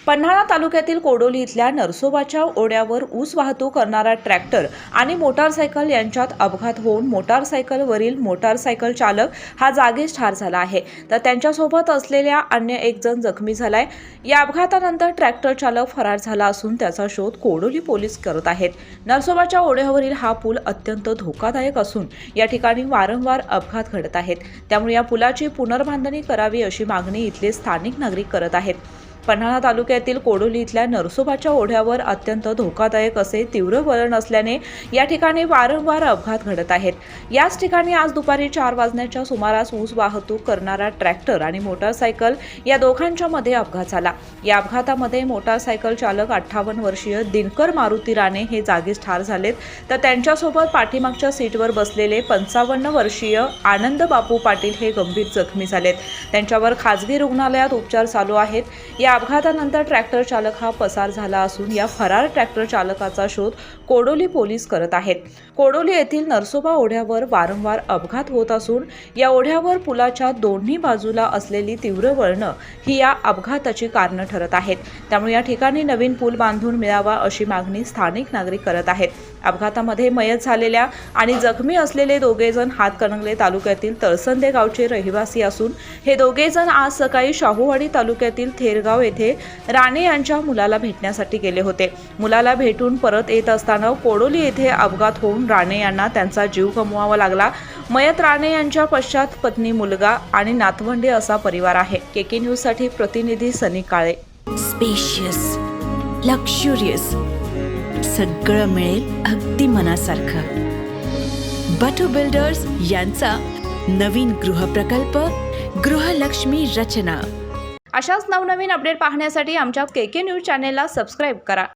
पन्हाळा तालुक्यातील कोडोली इथल्या नरसोबाच्या ओढ्यावर ऊस वाहतूक करणारा ट्रॅक्टर आणि मोटारसायकल यांच्यात अपघात होऊन मोटारसायकलवरील मोटारसायकल चालक हा जागीच ठार झाला आहे, तर त्यांच्यासोबत असलेल्या अन्य एक जण जखमी झालाय। या अपघातानंतर ट्रॅक्टर चालक फरार झाला असून त्याचा शोध कोडोली पोलीस करत आहेत। नरसोबाच्या ओढ्यावरील हा पूल अत्यंत धोकादायक असून या ठिकाणी वारंवार अपघात घडत आहेत, त्यामुळे या पुलाची पुनर्बांधणी करावी अशी मागणी इथले स्थानिक नागरिक करत आहेत। पन्हाळा तालुक्यातील कोडोली इथल्या नरसोबाच्या ओढ्यावर अत्यंत धोकादायक असे तीव्र वळण असल्याने या ठिकाणी वारंवार अपघात घडत आहेत। याच ठिकाणी आज दुपारी 4 वाजण्याच्या सुमारास ऊस वाहतूक करणारा ट्रॅक्टर आणि मोटारसायकल या दोघांच्या मध्ये अपघात झाला। या अपघातामध्ये मोटारसायकल चालक 58 वर्षीय दिनकर मारुती राणे हे जागीच ठार झालेत, तर त्यांच्यासोबत पाठीमागच्या सीटवर बसलेले 55 वर्षीय आनंद बापू पाटील हे गंभीर जखमी झालेत। त्यांच्यावर खासगी रुग्णालयात उपचार चालू आहेत। या अपघातानंतर ट्रॅक्टर चालक हा पसार झाला असून या फरार ट्रॅक्टर चालकाचा शोध कोडोली पोलीस करत आहेत। कोडोली येथील नरसोबा ओढ्यावर वारंवार अपघात होत असून या ओढ्यावर पुलाच्या दोन्ही बाजूला असलेली तीव्र वळणं ही या अपघाताची कारणं ठरत आहेत, त्यामुळे या ठिकाणी नवीन पूल बांधून मिळावा अशी मागणी स्थानिक नागरिक करत आहेत। अपघातामध्ये मयत झालेल्या आणि जखमी असलेले दोघेजण हातकणंगले तालुक्यातील तळसंदे गावचे रहिवासी असून हे दोघेजण आज सकाळी शाहूवाडी तालुक्यातील थेरगाव येथे राणे यांच्या मुलाला भेटण्यासाठी गेले होते। मुलाला भेटून परत येत असताना कोडोली येथे अपघात होऊन राणे यांना त्यांचा जीव गमवावा लागला। मयत राणे यांच्या पश्चात पत्नी, मुलगा आणि नातवंडे असा परिवार आहे। केके न्यूज साठी प्रतिनिधी सनी काळे। स्पेशियस, लक्झुरियस, सगळं मिळेल अगदी मनासारखं। बटू बिल्डर्स यांचा नवीन गृहप्रकल्प गृहलक्ष्मी रचना। अशाच नवनवीन अपडेट पाहण्यासाठी आमच्या केके न्यूज चॅनेलला सबस्क्राईब करा।